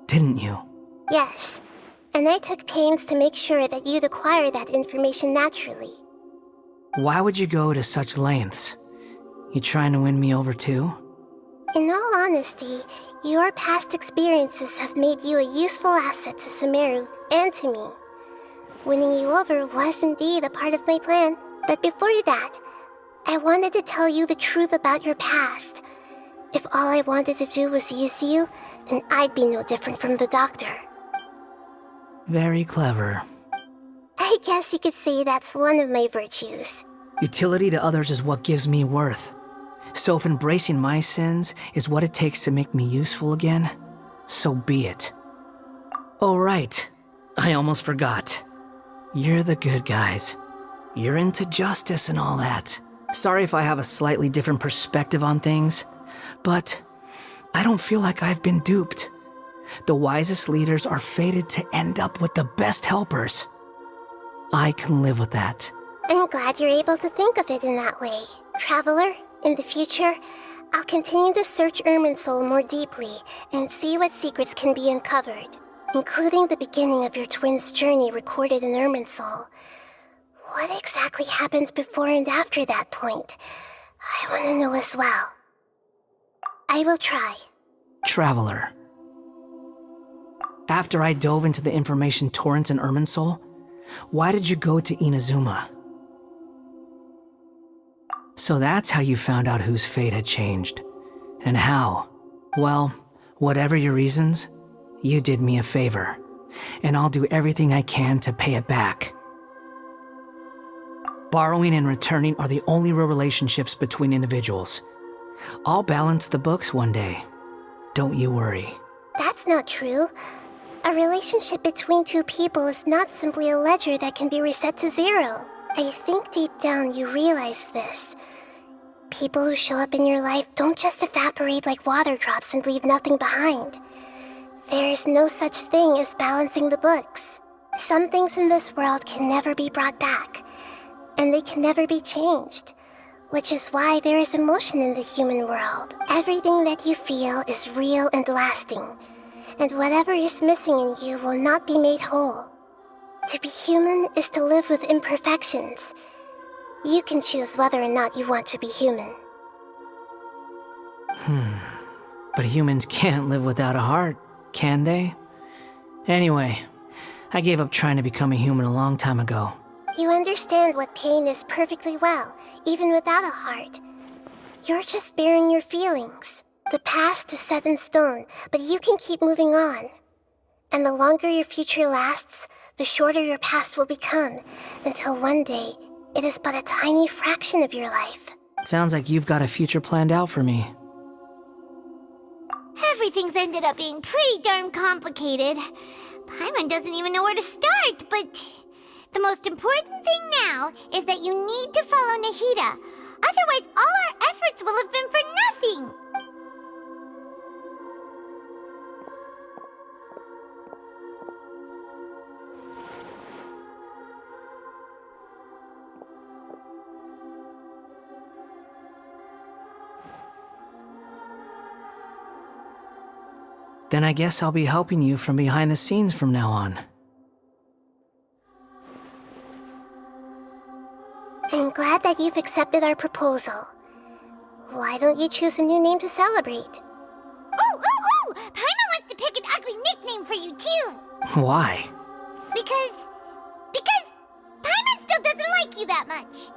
didn't you? Yes, and I took pains to make sure that you'd acquire that information naturally. Why would you go to such lengths? You trying to win me over too? In all honesty, your past experiences have made you a useful asset to Sumeru and to me. Winning you over was indeed a part of my plan, but before that, I wanted to tell you the truth about your past. If all I wanted to do was use you, then I'd be no different from the doctor. Very clever. I guess you could say that's one of my virtues. Utility to others is what gives me worth. So if embracing my sins is what it takes to make me useful again, so be it. Oh right, I almost forgot. You're the good guys. You're into justice and all that. Sorry if I have a slightly different perspective on things, but I don't feel like I've been duped. The wisest leaders are fated to end up with the best helpers. I can live with that. I'm glad you're able to think of it in that way. Traveler, in the future, I'll continue to search Irminsul more deeply and see what secrets can be uncovered, including the beginning of your twins' journey recorded in Irminsul. What exactly happened before and after that point? I want to know as well. I will try. Traveler. After I dove into the information torrents in Irminsul, why did you go to Inazuma? So that's how you found out whose fate had changed. And how? Well, whatever your reasons, you did me a favor. And I'll do everything I can to pay it back. Borrowing and returning are the only real relationships between individuals. I'll balance the books one day. Don't you worry. That's not true. A relationship between two people is not simply a ledger that can be reset to zero. I think deep down you realize this. People who show up in your life don't just evaporate like water drops and leave nothing behind. There is no such thing as balancing the books. Some things in this world can never be brought back, and they can never be changed, which is why there is emotion in the human world. Everything that you feel is real and lasting, and whatever is missing in you will not be made whole. To be human is to live with imperfections. You can choose whether or not you want to be human. But humans can't live without a heart, can they? Anyway, I gave up trying to become a human a long time ago. You understand what pain is perfectly well, even without a heart. You're just bearing your feelings. The past is set in stone, but you can keep moving on. And the longer your future lasts, the shorter your past will become, until one day, it is but a tiny fraction of your life. Sounds like you've got a future planned out for me. Everything's ended up being pretty darn complicated. Paimon doesn't even know where to start, but the most important thing now is that you need to follow Nahida. Otherwise, all our efforts will have been for nothing. Then I guess I'll be helping you from behind the scenes from now on. I'm glad that you've accepted our proposal. Why don't you choose a new name to celebrate? Ooh! Paimon wants to pick an ugly nickname for you, too. Why? Because Paimon still doesn't like you that much.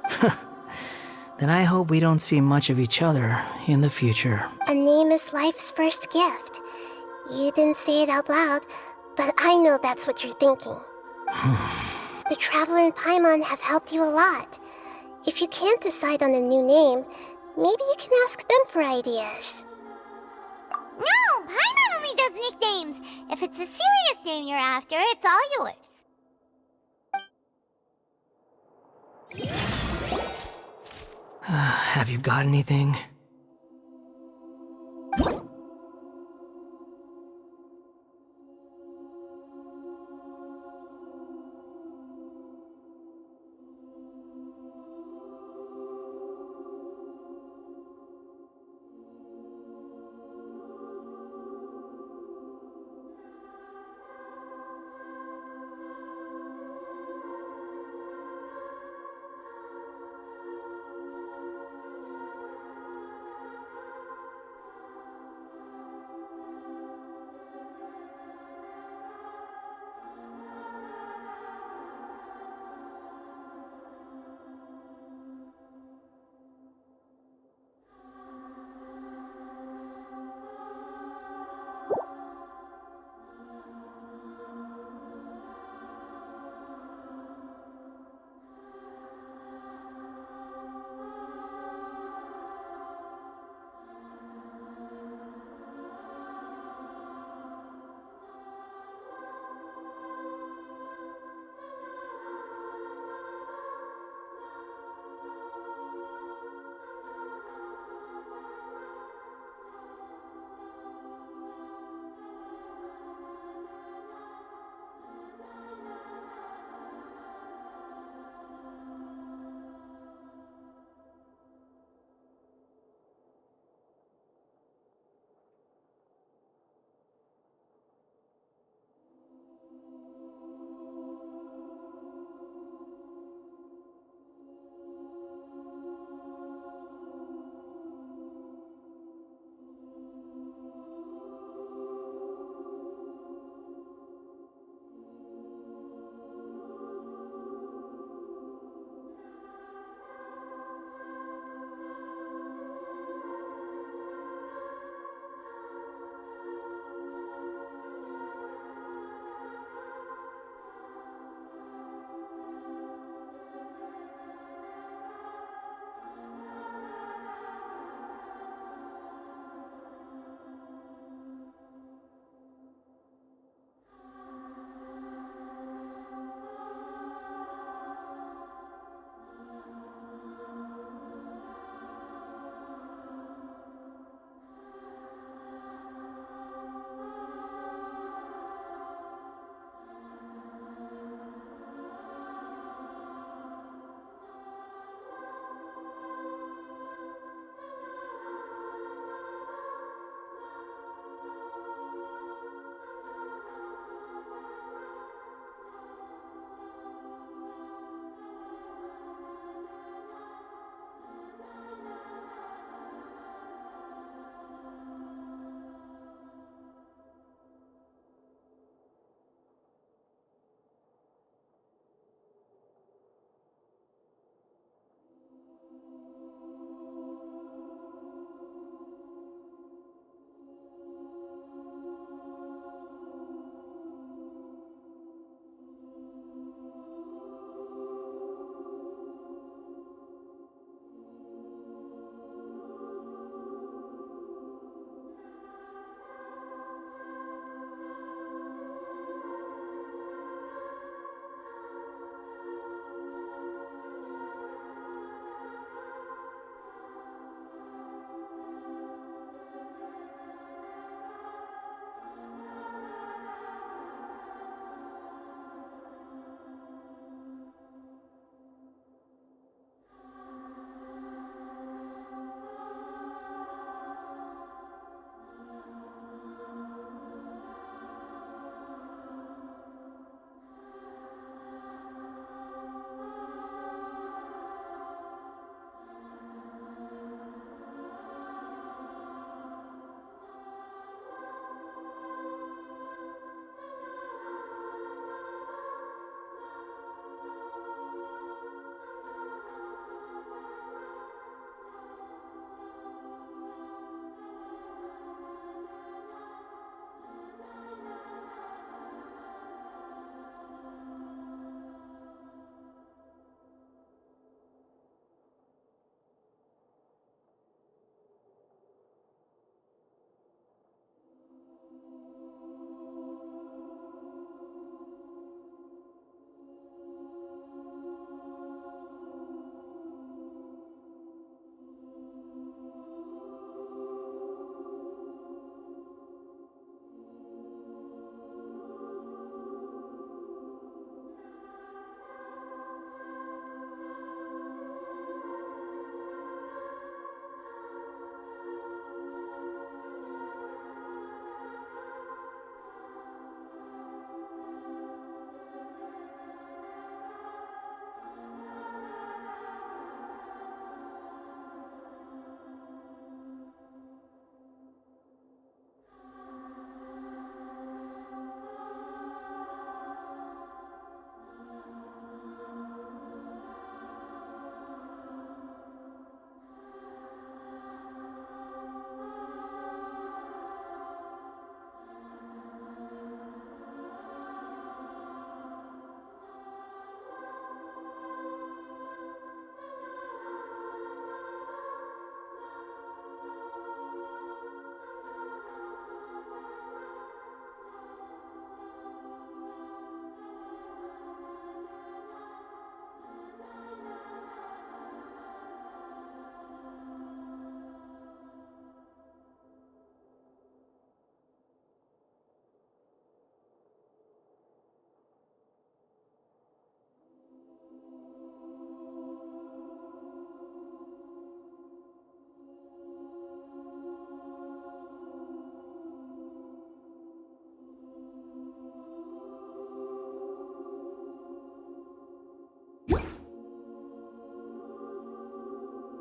Then I hope we don't see much of each other in the future. A name is life's first gift. You didn't say it out loud, but I know that's what you're thinking. The Traveler and Paimon have helped you a lot. If you can't decide on a new name, maybe you can ask them for ideas. No, Paimon only does nicknames. If it's a serious name you're after, it's all yours. Have you got anything?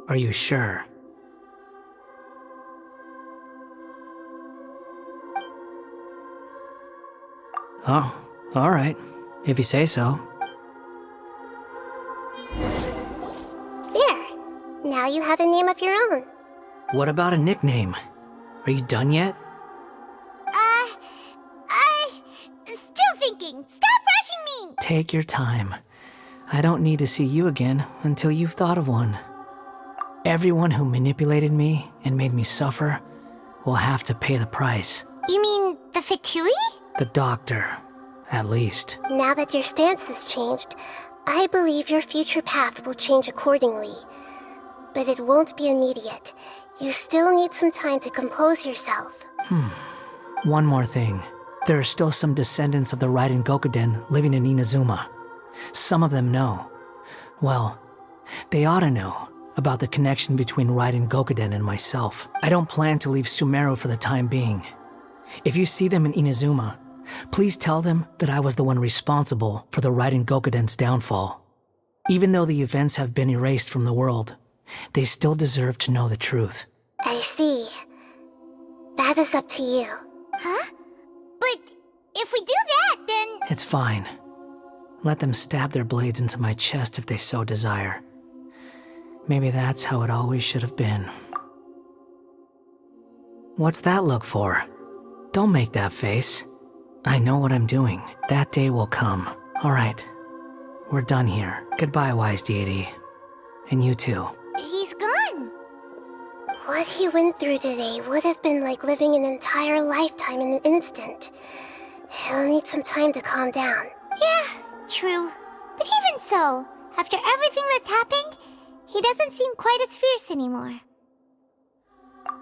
Are you sure? Oh, alright. If you say so. There. Now you have a name of your own. What about a nickname? Are you done yet? Still thinking. Stop rushing me! Take your time. I don't need to see you again until you've thought of one. Everyone who manipulated me and made me suffer will have to pay the price. You mean the Fatui? The doctor, at least. Now that your stance has changed, I believe your future path will change accordingly. But it won't be immediate. You still need some time to compose yourself. One more thing. There are still some descendants of the Raiden Gokuden living in Inazuma. Some of them know. Well, they ought to know about the connection between Raiden Gokuden and myself. I don't plan to leave Sumeru for the time being. If you see them in Inazuma, please tell them that I was the one responsible for the Raiden Gokuden's downfall. Even though the events have been erased from the world, they still deserve to know the truth. I see. That is up to you. Huh? But if we do that, then... It's fine. Let them stab their blades into my chest if they so desire. Maybe that's how it always should have been. What's that look for? Don't make that face. I know what I'm doing. That day will come. All right. We're done here. Goodbye, wise deity. And you too. He's gone. What he went through today would have been like living an entire lifetime in an instant. He'll need some time to calm down. Yeah, true. But even so, after everything that's happened, he doesn't seem quite as fierce anymore.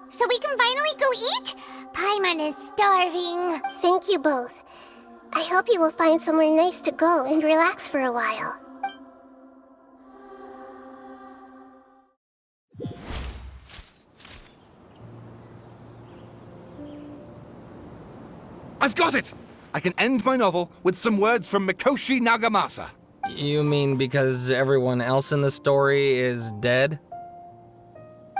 So we can finally go eat? Paimon is starving. Thank you both. I hope you will find somewhere nice to go and relax for a while. I've got it! I can end my novel with some words from Mikoshi Nagamasa. You mean because everyone else in the story is dead?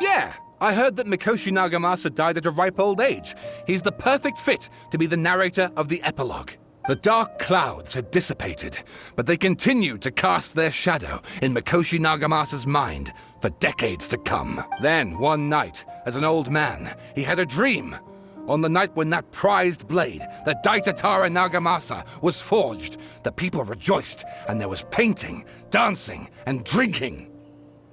Yeah, I heard that Mikoshi Nagamasa died at a ripe old age. He's the perfect fit to be the narrator of the epilogue. The dark clouds had dissipated, but they continued to cast their shadow in Mikoshi Nagamasa's mind for decades to come. Then, one night, as an old man, he had a dream. On the night when that prized blade, the Daitatara Nagamasa, was forged, the people rejoiced, and there was painting, dancing, and drinking.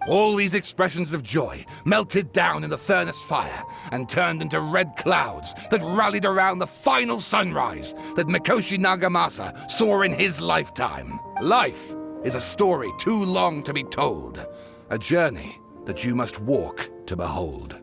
All these expressions of joy melted down in the furnace fire and turned into red clouds that rallied around the final sunrise that Mikoshi Nagamasa saw in his lifetime. Life is a story too long to be told, a journey that you must walk to behold.